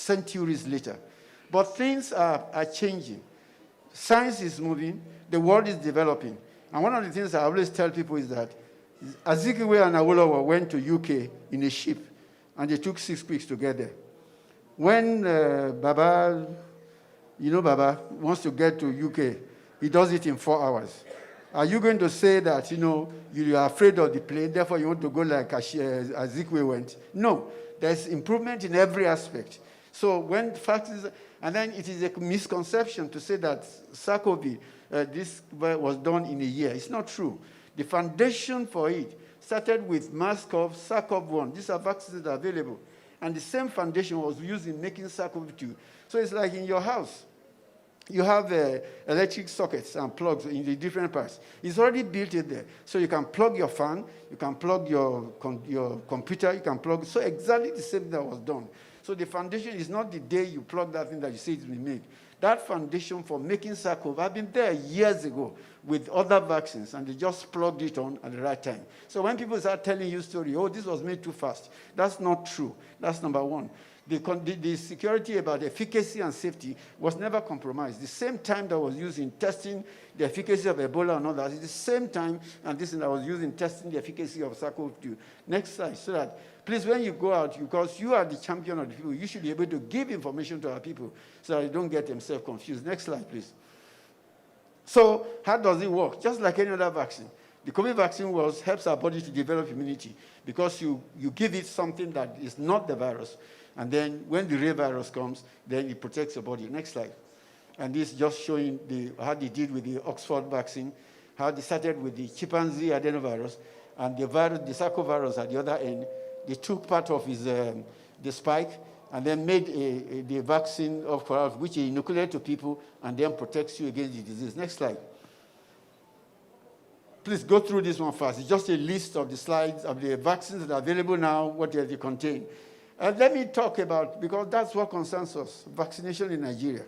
centuries later. But things are changing. Science is moving. The world is developing. And one of the things I always tell people is that Azikiwe and Awolowo went to UK in a ship, and they took 6 weeks to get there. When Baba wants to get to UK, he does it in 4 hours. Are you going to say that, you are afraid of the plane, therefore you want to go like Azikiwe went? No. There's improvement in every aspect. So when facts is, and then it is a misconception to say that SARS-CoV, this was done in a year. It's not true. The foundation for it started with MERS-CoV, SARS-CoV-1. These are vaccines that are available. And the same foundation was used in making SARS-CoV-2. So it's like in your house. You have electric sockets and plugs in the different parts. It's already built in there. So you can plug your fan, you can plug your computer, you can plug. So exactly the same that was done. So the foundation is not the day you plug that thing that you say it's been made. That foundation for making SARS-CoV had been there years ago with other vaccines, and they just plugged it on at the right time. So when people start telling you story, oh, this was made too fast, that's not true. That's number one. The security about efficacy and safety was never compromised. The same time that was used in testing the efficacy of Ebola and all that is the same time and this that was used in testing the efficacy of SARS-CoV-2. Next slide, so that, please, when you go out, because you are the champion of the people, you should be able to give information to our people so that they don't get themselves confused. Next slide, please. So how does it work? Just like any other vaccine. The COVID vaccine helps our body to develop immunity because you give it something that is not the virus. And then when the real virus comes, then it protects your body. Next slide. And this is just showing how they did with the Oxford vaccine, how they started with the chimpanzee adenovirus, and the SARS-CoV virus at the other end. They took part of the spike and then made the vaccine of coronavirus, which is inoculated to people and then protects you against the disease. Next slide. Please go through this one fast. It's just a list of the slides of the vaccines that are available now, what they contain. Let me talk about, because that's what concerns us, vaccination in Nigeria.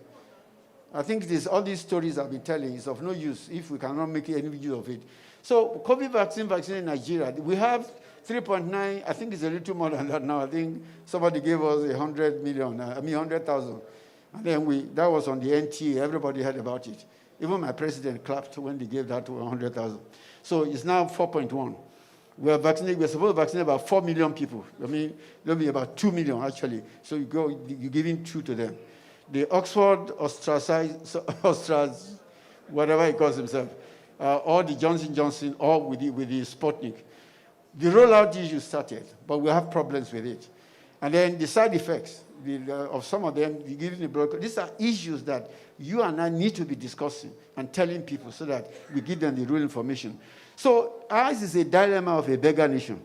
I think all these stories I've been telling is of no use if we cannot make any use of it. So COVID vaccine in Nigeria, we have 3.9, I think it's a little more than that now. I think somebody gave us 100,000. And then that was on the NTA, everybody heard about it. Even my president clapped when they gave that to 100,000. So it's now 4.1. We're supposed to vaccinate about 4 million people. I mean, there'll be about 2 million, actually. So you're giving 2 to them. The Oxford, whatever he calls himself, or the Johnson, or with the Sputnik. The rollout issue started, but we have problems with it. And then the side effects of some of them, giving the broker, these are issues that you and I need to be discussing and telling people so that we give them the real information. So ours is a dilemma of a beggar nation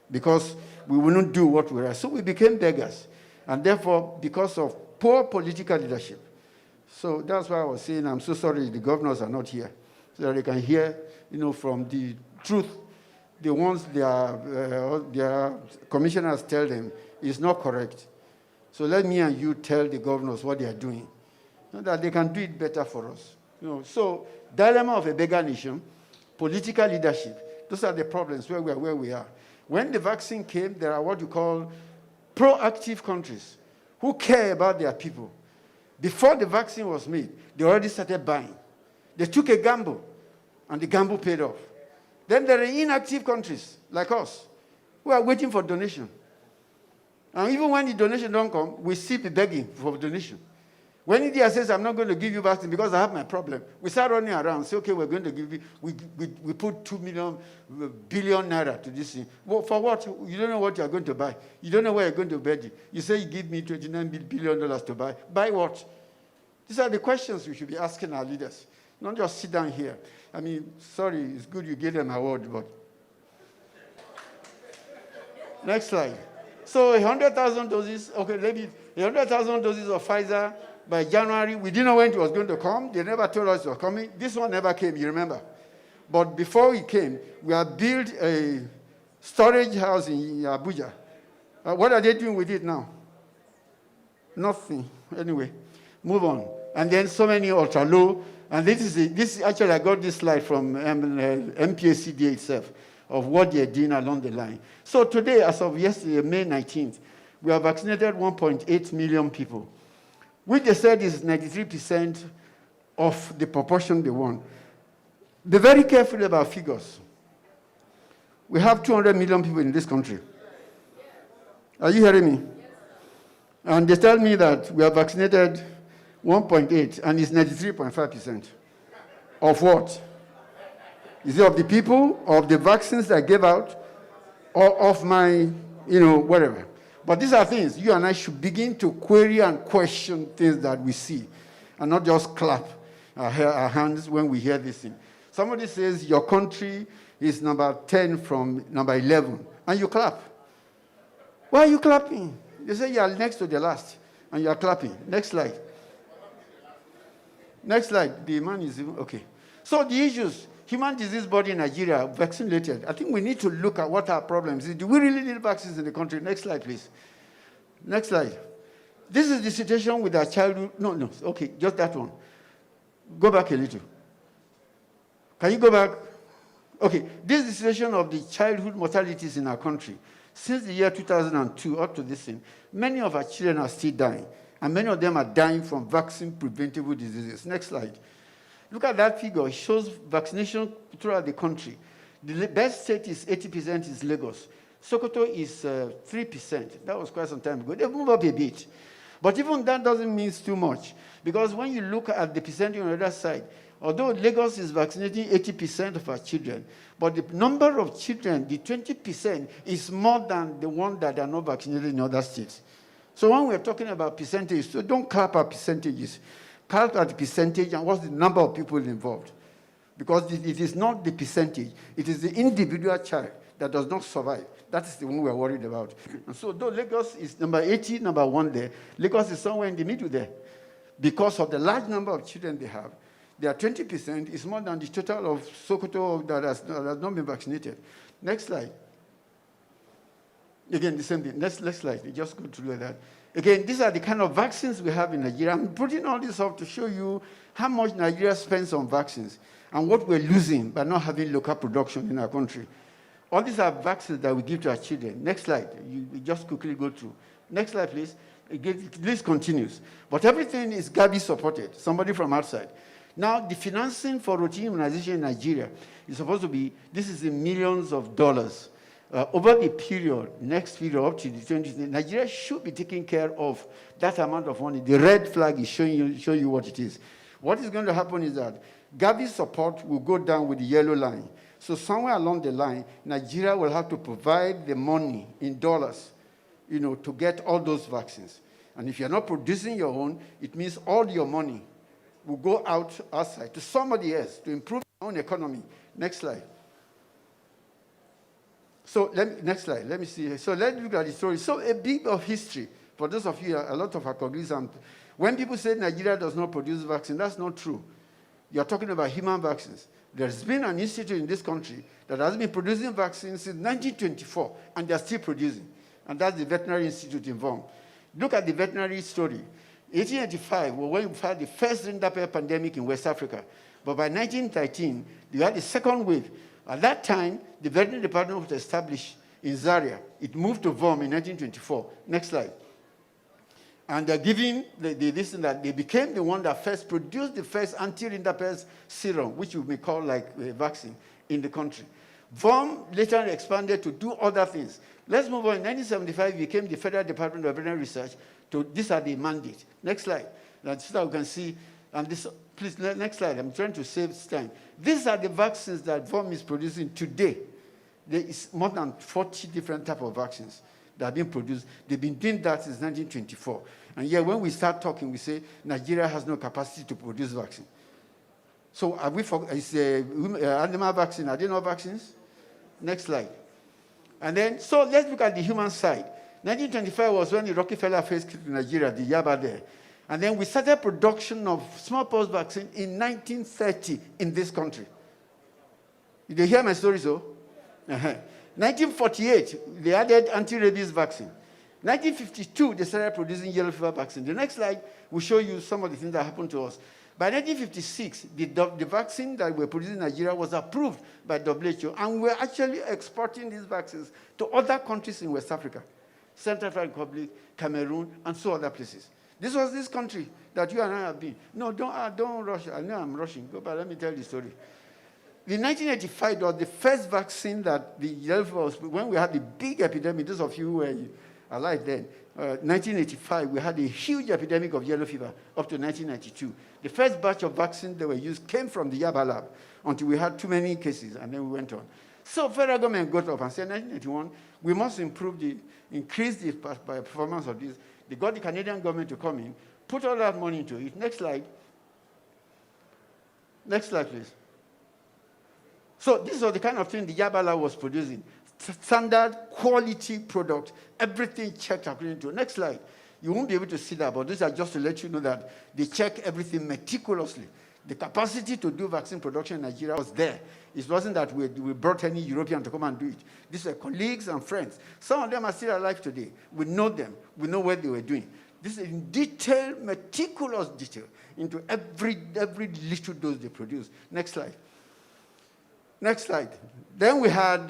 because we will not do what we are. So we became beggars. And therefore, because of poor political leadership. So that's why I was saying I'm so sorry the governors are not here so that they can hear, from the truth. The ones their commissioners tell them is not correct. So let me and you tell the governors what they are doing so that they can do it better for us. So dilemma of a beggar nation, political leadership, those are the problems where we are. When the vaccine came, there are what you call proactive countries who care about their people. Before the vaccine was made, they already started buying. They took a gamble, and the gamble paid off. Then there are inactive countries like us who are waiting for donation. And even when the donation don't come, we still be begging for donation. When India says, I'm not going to give you vaccine because I have my problem, we start running around and say, okay, we're going to give you, we put 2 billion naira to this thing. Well, for what? You don't know what you're going to buy. You don't know where you're going to bed. You say you give me $29 billion to buy. Buy what? These are the questions we should be asking our leaders. Not just sit down here. I mean, sorry, it's good you gave them an award, but. Next slide. So 100,000 doses, okay, maybe 100,000 doses of Pfizer by January. We didn't know when it was going to come. They never told us it was coming. This one never came, you remember. But before it came, we have built a storage house in Abuja. What are they doing with it now? Nothing. Anyway, move on. And then so many ultra low. And this actually, I got this slide from MPACDA itself of what they're doing along the line. So today, as of yesterday, May 19th, we have vaccinated 1.8 million people, which they said is 93% of the proportion they want. Be very careful about figures. We have 200 million people in this country. Are you hearing me? And they tell me that we have vaccinated 1.8, and it's 93.5%. Of what? Is it of the people, or of the vaccines that I gave out, or of my, whatever? But these are things you and I should begin to query and question things that we see, and not just clap our hands when we hear this thing. Somebody says your country is number 10 from number 11, and you clap. Why are you clapping? They say you are next to the last, and you are clapping. Next slide. Next slide. The man is, okay. So the issues, human disease body in Nigeria, vaccinated. I think we need to look at what our problems is. Do we really need vaccines in the country? Next slide, please. Next slide. This is the situation with our childhood. No, okay, just that one. Go back a little. Can you go back? Okay, this is the situation of the childhood mortalities in our country. Since the year 2002 up to this thing, many of our children are still dying, and many of them are dying from vaccine-preventable diseases. Next slide. Look at that figure. It shows vaccination throughout the country. The best state is 80% is Lagos. Sokoto is 3%. That was quite some time ago. They've moved up a bit. But even that doesn't mean too much, because when you look at the percentage on the other side, although Lagos is vaccinating 80% of our children, but the number of children, the 20%, is more than the ones that are not vaccinated in other states. So when we're talking about percentages, so don't clap at percentages. Clap at the percentage and what's the number of people involved. Because it is not the percentage. It is the individual child that does not survive. That is the one we're worried about. And so though Lagos is number 80, number 1 there, Lagos is somewhere in the middle there. Because of the large number of children they have, their 20% is more than the total of Sokoto that has not been vaccinated. Next slide. Again, the same thing. Next slide. You just go through that. Again, these are the kind of vaccines we have in Nigeria. I'm putting all this up to show you how much Nigeria spends on vaccines and what we're losing by not having local production in our country. All these are vaccines that we give to our children. Next slide. You just quickly go through. Next slide, please. Again, the list continues. But everything is Gavi supported, somebody from outside. Now, the financing for routine immunization in Nigeria is supposed to be, this is in millions of dollars. Over the period, next period up to the 20th, Nigeria should be taking care of that amount of money. The red flag is showing you what it is. What is going to happen is that Gavi support will go down with the yellow line. So somewhere along the line, Nigeria will have to provide the money in dollars, to get all those vaccines. And if you're not producing your own, it means all your money will go outside to somebody else to improve your own economy. Next slide. So next slide. Let me see. So let's look at the story. So a bit of history. For those of you, a lot of our colleagues, when people say Nigeria does not produce vaccine, that's not true. You're talking about human vaccines. There's been an institute in this country that has been producing vaccines since 1924, and they're still producing. And that's the Veterinary Institute in Vom. Look at the veterinary story. 1885 was when we had the first rinderpest pandemic in West Africa. But by 1913, you had the second wave. At that time, the veterinary department was established in Zaria. It moved to Vom in 1924. Next slide. And they're giving this and that. They became the one that first produced the first anti-rinderpest serum, which we may call like a vaccine in the country. Vom later expanded to do other things. Let's move on. In 1975, it became the Federal Department of Veterinary Research. These are the mandates. Next slide. So that we can see. And this, please, next slide. I'm trying to save time. These are the vaccines that VOM is producing today. There is more than 40 different types of vaccines that have been produced. They've been doing that since 1924. And yet, when we start talking, we say Nigeria has no capacity to produce vaccine. So are we animal vaccine? Are there no vaccines? Next slide. And then, so let's look at the human side. 1925 was when the Rockefeller first came to Nigeria, the Yaba there. And then we started production of smallpox vaccine in 1930 in this country. Did you hear my story, so? 1948, they added anti-rabies vaccine. 1952, they started producing yellow fever vaccine. The next slide will show you some of the things that happened to us. By 1956, the vaccine that we're producing in Nigeria was approved by WHO, and we're actually exporting these vaccines to other countries in West Africa. Central African Republic, Cameroon, and so other places. This was this country that you and I have been. No, don't rush. I know I'm rushing, but let me tell you the story. In 1985, was the first vaccine that the yellow fever was, when we had the big epidemic, those of you who were alive then, 1985, we had a huge epidemic of yellow fever up to 1992. The first batch of vaccines that were used came from the Yaba lab until we had too many cases, and then we went on. So federal government got up and said, 1991, we must increase the performance of this. They got the Canadian government to come in, put all that money into it. Next slide. Next slide, please. So this was the kind of thing the Yaba lab was producing. Standard quality product, everything checked according to. Next slide. You won't be able to see that, but these are just to let you know that they check everything meticulously. The capacity to do vaccine production in Nigeria was there. It wasn't that we brought any European to come and do it. These were colleagues and friends. Some of them are still alive today. We know them. We know what they were doing. This is in detail, meticulous detail, into every little dose they produce. Next slide. Next slide. Then we had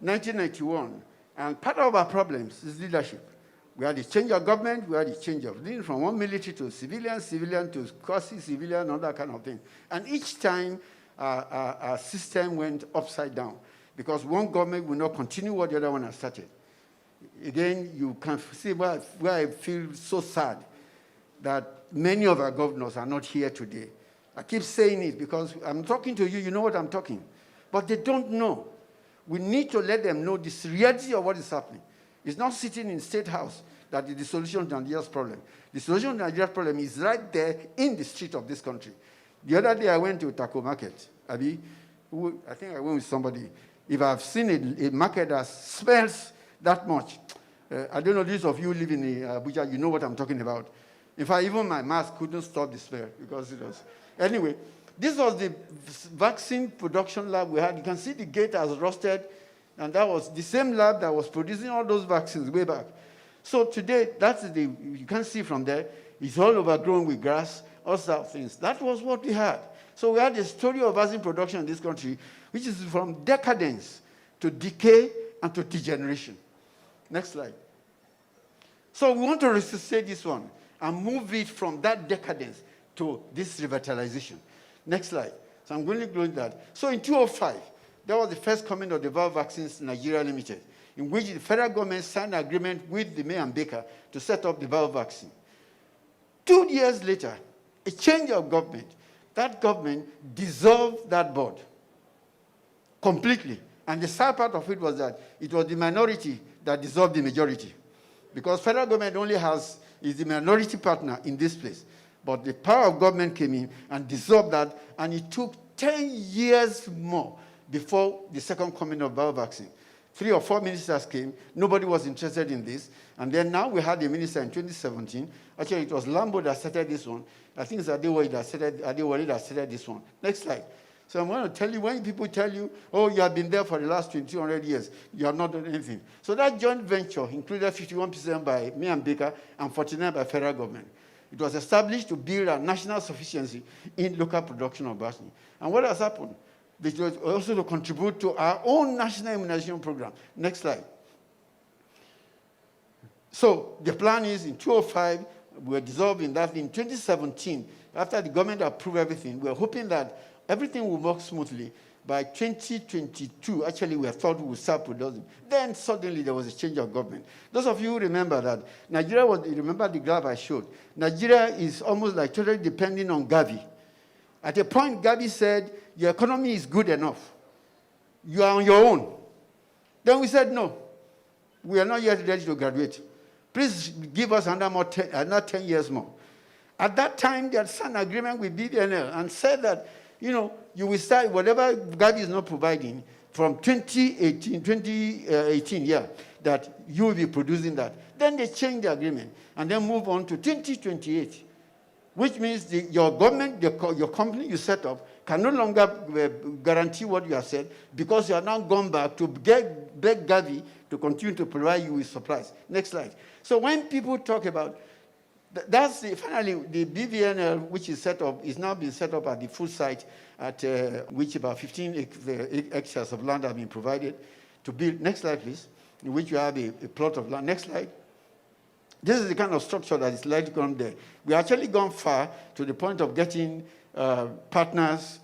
1991, and part of our problems is leadership. We had a change of government, we had a change of leading from one military to civilian to quasi-civilian, and all that kind of thing. And each time, our system went upside down because one government will not continue what the other one has started. Again, you can see why I feel so sad that many of our governors are not here today. I keep saying it because I'm talking to you, you know what I'm talking. But they don't know. We need to let them know this reality of what is happening. It's not sitting in State House that is the solution to Nigeria's problem. The solution to Nigeria's problem is right there in the street of this country. The other day I went to Taco Market. I think I went with somebody. If I've seen a market that smells that much, I don't know, those of you who live in Abuja, you know what I'm talking about. In fact, even my mask couldn't stop the smell because it was. Anyway, this was the vaccine production lab we had. You can see the gate has rusted, and that was the same lab that was producing all those vaccines way back. So today, you can see from there, it's all overgrown with grass, all sorts of things. That was what we had. So we had a story of vaccine production in this country, which is from decadence to decay and to degeneration. Next slide. So we want to resuscitate this one and move it from that decadence to this revitalization. Next slide. So I'm going to go into that. So in 2005, that was the first coming of the Val Vaccines Nigeria Limited, in which the federal government signed an agreement with the May and Baker to set up the Val vaccine. 2 years later, a change of government. That government dissolved that board completely. And the sad part of it was that it was the minority that dissolved the majority. Because federal government only is the minority partner in this place. But the power of government came in and dissolved that, and it took 10 years more before the second coming of bio vaccine. 3 or 4 ministers came. Nobody was interested in this. And then now we had a minister in 2017. Actually, it was Lambo that started this one. I think it's Adewale that started this one. Next slide. So I'm going to tell you, when people tell you, oh, you have been there for the last 200 years, you have not done anything. So that joint venture included 51% by me and Baker and 49% by federal government. It was established to build a national sufficiency in local production of vaccine. And what has happened? It was also to contribute to our own national immunization program. Next slide. So the plan is in 2005, we're dissolving that. In 2017, after the government approved everything, we're hoping that everything will work smoothly. By 2022, actually, we thought we would start producing. Then suddenly there was a change of government. Those of you who remember that, Nigeria remember the graph I showed. Nigeria is almost like totally depending on Gavi. At a point, Gavi said, your economy is good enough. You are on your own. Then we said, no, we are not yet ready to graduate. Please give us another 10 years more. At that time, they had signed an agreement with BBNL and said that, you will start whatever Gavi is not providing from 2018, that you will be producing that. Then they changed the agreement and then move on to 2028, which means your government, your company you set up can no longer guarantee what you have said because you are now gone back to beg Gavi to continue to provide you with supplies. Next slide. So when people talk about finally, the BVNL, which is set up, is now being set up at the full site at which about 15 hectares of land have been provided to build. Next slide, please. In which you have a plot of land. Next slide. This is the kind of structure that is likely gone there. We actually gone far to the point of getting partners,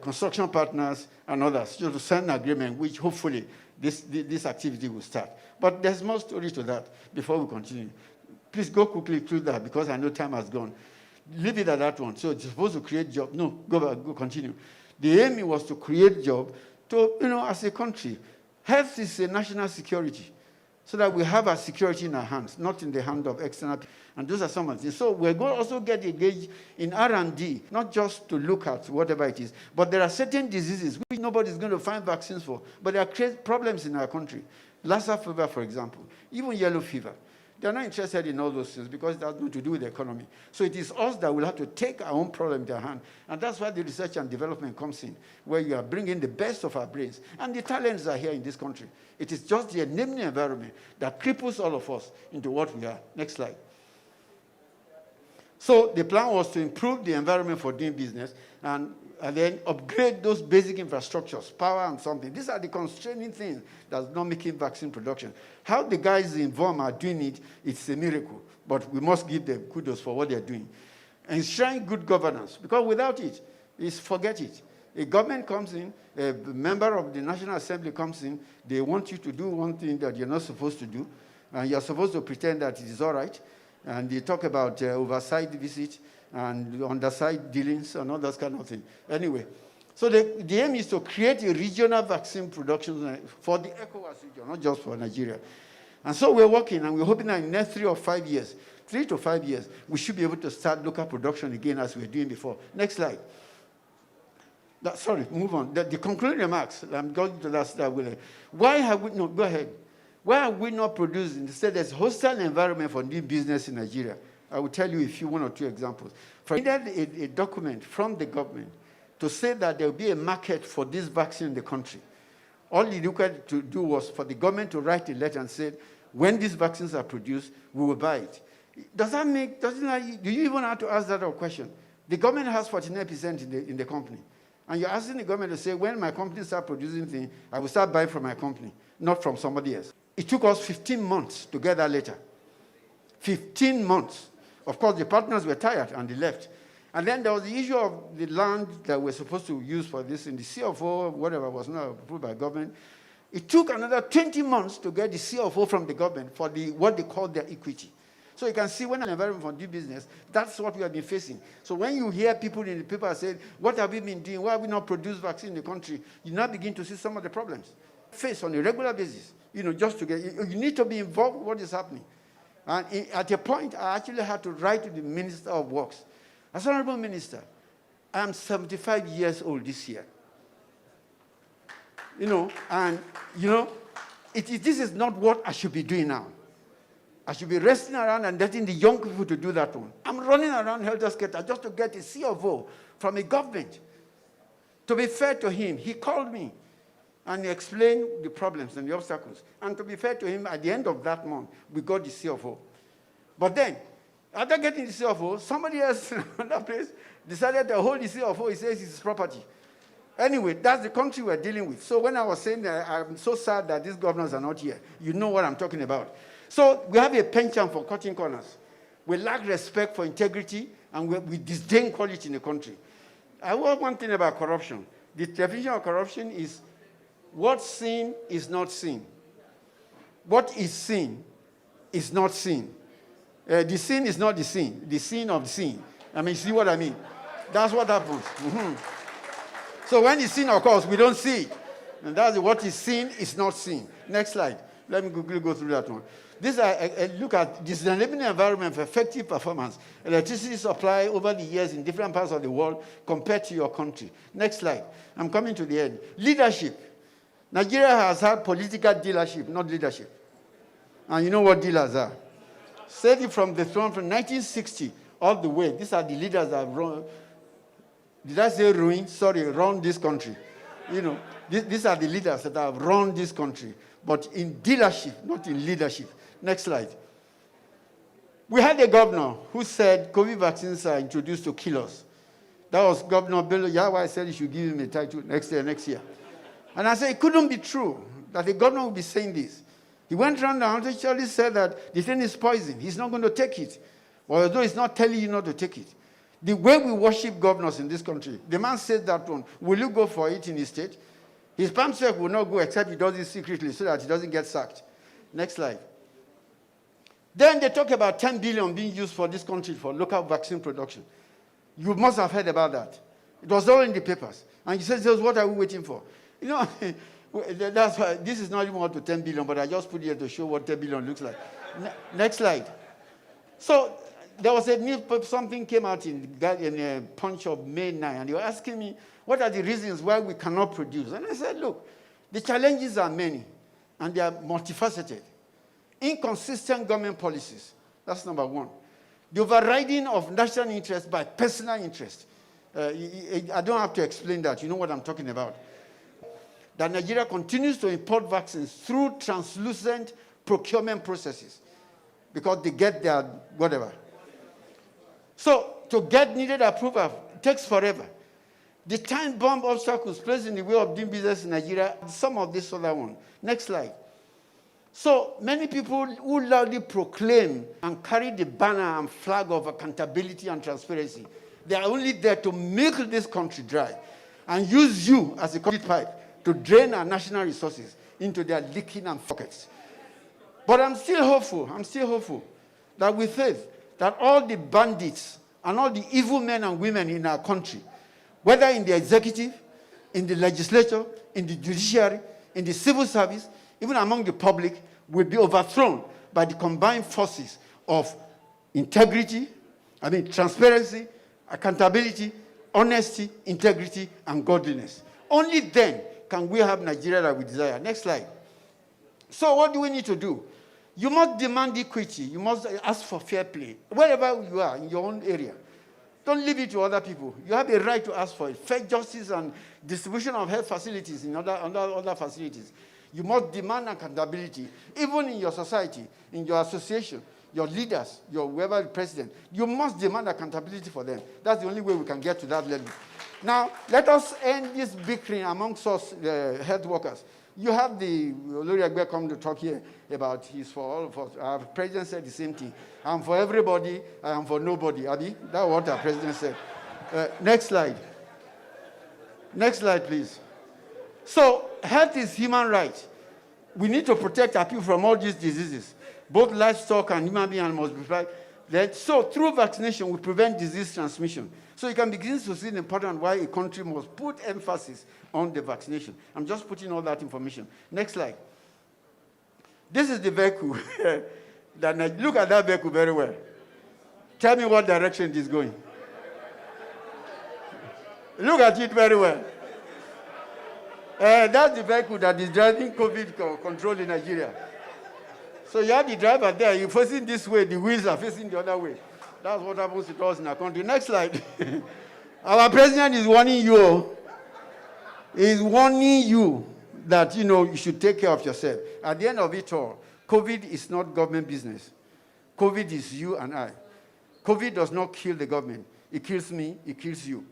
construction partners, and others to sign an agreement, which hopefully this activity will start. But there's more story to that before we continue. Please go quickly through that because I know time has gone. Leave it at that one. So it's supposed to create jobs. No, go back, go continue. The aim was to create jobs to, as a country. Health is a national security, so that we have our security in our hands, not in the hand of external people. And those are some of the things. So we're going to also get engaged in R&D, not just to look at whatever it is, but there are certain diseases which nobody's going to find vaccines for, but they create problems in our country. Lassa fever, for example, even yellow fever. They're not interested in all those things because it has nothing to do with the economy. So it is us that will have to take our own problem in their hand. And that's why the research and development comes in, where you are bringing the best of our brains. And the talents are here in this country. It is just the enabling environment that cripples all of us into what we are. Next slide. So the plan was to improve the environment for doing business and then upgrade those basic infrastructures, power and something. These are the constraining things that's not making vaccine production. How the guys involved are doing it, it's a miracle. But we must give them kudos for what they're doing. Ensuring good governance, because without it, forget it. A government comes in, a member of the National Assembly comes in, they want you to do one thing that you're not supposed to do, and you're supposed to pretend that it is all right. And they talk about oversight visits and underside dealings and all that kind of thing. Anyway, so the aim is to create a regional vaccine production for the ECOWAS region, not just for Nigeria. And so we're working, and we're hoping that in the next 3 to 5 years, we should be able to start local production again as we were doing before. Next slide. Sorry, move on. The concluding remarks, I'm going to that slide. Why have we, no, go ahead. Why are we not producing? Instead, there's a hostile environment for doing business in Nigeria. I will tell you one or two examples. We needed a document from the government to say that there will be a market for this vaccine in the country. All you needed to do was for the government to write a letter and say, when these vaccines are produced, we will buy it. Do you even have to ask that question? The government has 49% in the company. And you're asking the government to say, when my company starts producing things, I will start buying from my company, not from somebody else. It took us 15 months to get that letter. 15 months. Of course, the partners were tired and they left. And then there was the issue of the land that we're supposed to use for this in the CFO, whatever was not approved by government. It took another 20 months to get the CFO from the government for what they call their equity. So you can see when an environment for new business, that's what we have been facing. So when you hear people in the paper say, what have we been doing? Why have we not produced vaccine in the country? You now begin to see some of the problems faced on a regular basis. Just to you need to be involved with what is happening. And at a point, I actually had to write to the Minister of Works. As Honorable Minister, I am 75 years old this year. This is not what I should be doing now. I should be resting around and letting the young people to do that one. I'm running around helter-skelter just to get a CFO from a government. To be fair to him, he called me and he explained the problems and the obstacles. And to be fair to him, at the end of that month, we got the CFO. But then, after getting the CFO, somebody else in another place decided to hold the CFO. He says it's his property. Anyway, that's the country we're dealing with. So when I was saying that I'm so sad that these governors are not here, you know what I'm talking about. So we have a penchant for cutting corners. We lack respect for integrity, and we disdain quality in the country. I want one thing about corruption. The definition of corruption is what's seen is not seen. What is seen is not seen. The sin is not the sin. The sin of the sin. See what I mean? That's what happens. Mm-hmm. So when the sin occurs, we don't see it. And that's what is seen is not seen. Next slide. Let me quickly go through that one. This look at this enabling environment for effective performance. Electricity supply over the years in different parts of the world compared to your country. Next slide. I'm coming to the end. Leadership. Nigeria has had political dealership, not leadership. And you know what dealers are. Set it from the throne from 1960 all the way. These are the leaders that have run. Did I say ruin? Sorry, run this country. These are the leaders that have run this country. But in dealership, not in leadership. Next slide. We had a governor who said COVID vaccines are introduced to kill us. That was Governor Bello Yawa. I said he should give him a title next year. And I said it couldn't be true that the governor would be saying this. He went around and actually said that the thing is poison. He's not going to take it. Although he's not telling you not to take it. The way we worship governors in this country, the man said that one. Will you go for it in his state? His palm sec will not go except he does it secretly so that he doesn't get sacked. Next slide. Then they talk about 10 billion being used for this country for local vaccine production. You must have heard about that. It was all in the papers. And you said, what are we waiting for? You know, that's why this is not even up to 10 billion, but I just put here to show what 10 billion looks like. Next slide. So there was something came out in a Punch of May 9, and they were asking me, what are the reasons why we cannot produce? And I said, look, the challenges are many, and they are multifaceted. Inconsistent government policies, that's number one. The overriding of national interest by personal interest. I don't have to explain that. You know what I'm talking about. That Nigeria continues to import vaccines through translucent procurement processes because they get their whatever. So to get needed approval takes forever. The time bomb obstacles placed in the way of doing business in Nigeria, some of this other one. Next slide. So many people who loudly proclaim and carry the banner and flag of accountability and transparency, they are only there to milk this country dry and use you as a conduit pipe to drain our national resources into their leaking and pockets. But I'm still hopeful that with faith, that all the bandits and all the evil men and women in our country, whether in the executive, in the legislature, in the judiciary, in the civil service, even among the public, will be overthrown by the combined forces of integrity, transparency, accountability, honesty, integrity, and godliness. Only then can we have Nigeria that we desire. Next slide. So what do we need to do? You must demand equity. You must ask for fair play. Wherever you are, in your own area. Don't leave it to other people. You have a right to ask for it. Fair justice and distribution of health facilities in other facilities. You must demand accountability, even in your society, in your association, your leaders, your whoever the president. You must demand accountability for them. That's the only way we can get to that level. Now, let us end this bickering amongst us, health workers. You have the Olori Agbe come to talk here about he's for all of us. Our president said the same thing. I'm for everybody, I am for nobody. Abi? That's what our president said. Next slide. Next slide, please. So, health is human right. We need to protect our people from all these diseases. Both livestock and human beings must be protected. So, through vaccination, we prevent disease transmission. So you can begin to see the important why a country must put emphasis on the vaccination. I'm just putting all that information. Next slide. This is the vehicle. Look at that vehicle very well. Tell me what direction it is going. Look at it very well. That's the vehicle that is driving COVID control in Nigeria. So you have the driver there. You're facing this way. The wheels are facing the other way. That's what happens to us in our country. Next slide. Our president is warning you. He's warning you that, you should take care of yourself. At the end of it all, COVID is not government business. COVID is you and I. COVID does not kill the government. It kills me. It kills you.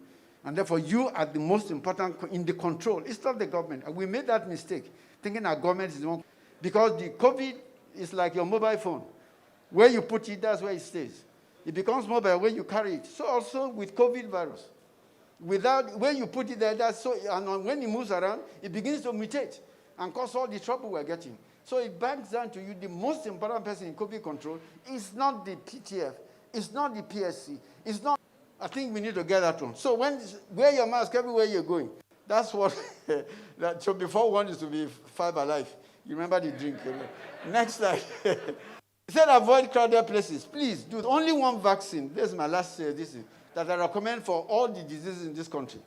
And therefore, you are the most important in the control. It's not the government. And we made that mistake, thinking our government is the one. Because the COVID is like your mobile phone. Where you put it, that's where it stays. It becomes mobile when you carry it. So also with COVID virus. When you put it there, and when it moves around, it begins to mutate and cause all the trouble we're getting. So it backs down to you, the most important person in COVID control is not the PTF, it's not the PSC, it's not. I think we need to get that one. So wear your mask everywhere you're going. That's what, so before one is to be five alive. You remember the drink. Next slide. Instead, avoid crowded places. Please do only one vaccine. This is my last thing that I recommend for all the diseases in this country.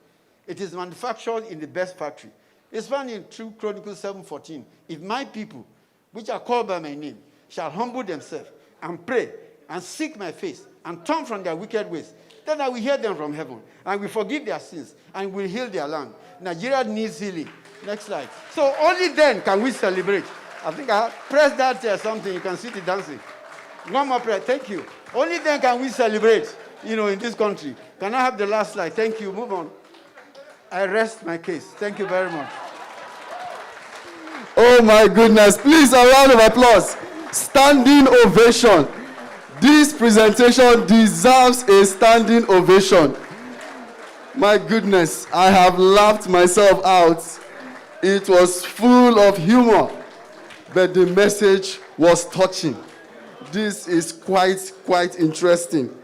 It is manufactured in the best factory. It's found in 2 Chronicles 7:14. If my people, which are called by my name, shall humble themselves and pray and seek my face and turn from their wicked ways, then I will hear them from heaven and will forgive their sins and will heal their land. Nigeria needs healing. Next slide. So only then can we celebrate. I think I press that something. You can see the dancing. One more prayer. Thank you. Only then can we celebrate, in this country. Can I have the last slide? Thank you. Move on. I rest my case. Thank you very much. Oh my goodness. Please, a round of applause. Standing ovation. This presentation deserves a standing ovation. My goodness, I have laughed myself out. It was full of humor, but the message was touching. This is quite interesting.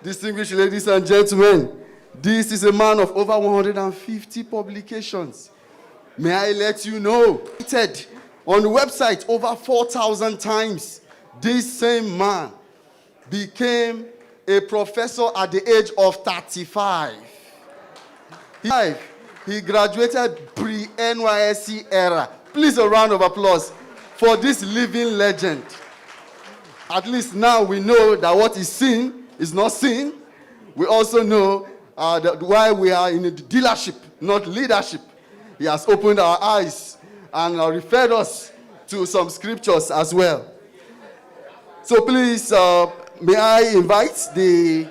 Distinguished ladies and gentlemen, this is a man of over 150 publications. May I let you know, on the website over 4,000 times, this same man became a professor at the age of 35. He graduated pre-NYSC era. Please, a round of applause for this living legend. At least now we know that what is seen is not seen. We also know that why we are in the dealership, not leadership. He has opened our eyes and referred us to some scriptures as well. So please, may I invite the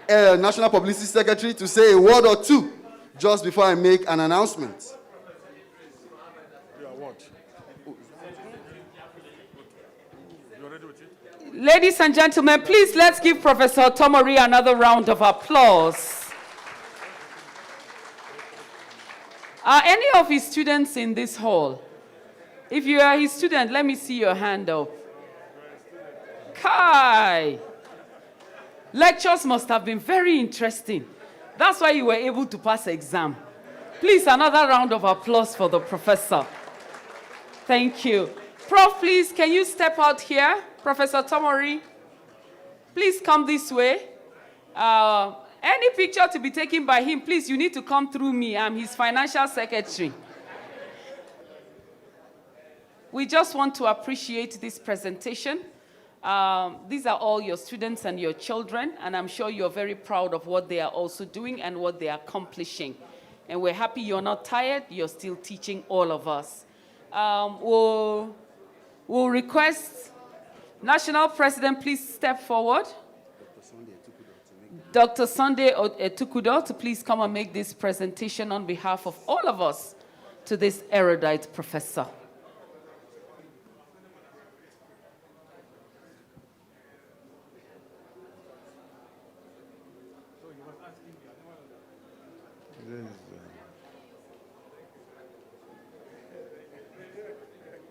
National Publicity Secretary to say a word or two just before I make an announcement. Ladies and gentlemen, please let's give Professor Tomori another round of applause. Are any of his students in this hall? If you are his student, let me see your hand up. Kai! Lectures must have been very interesting. That's why you were able to pass the exam. Please, another round of applause for the professor. Thank you. Prof, please, can you step out here? Professor Tomori, please come this way. Any picture to be taken by him, please, you need to come through me. I'm his financial secretary. We just want to appreciate this presentation. These are all your students and your children, and I'm sure you're very proud of what they are also doing and what they are accomplishing. And we're happy you're not tired, you're still teaching all of us. We'll request National President, please step forward. Dr. Sunday Etukudo to please come and make this presentation on behalf of all of us to this erudite professor.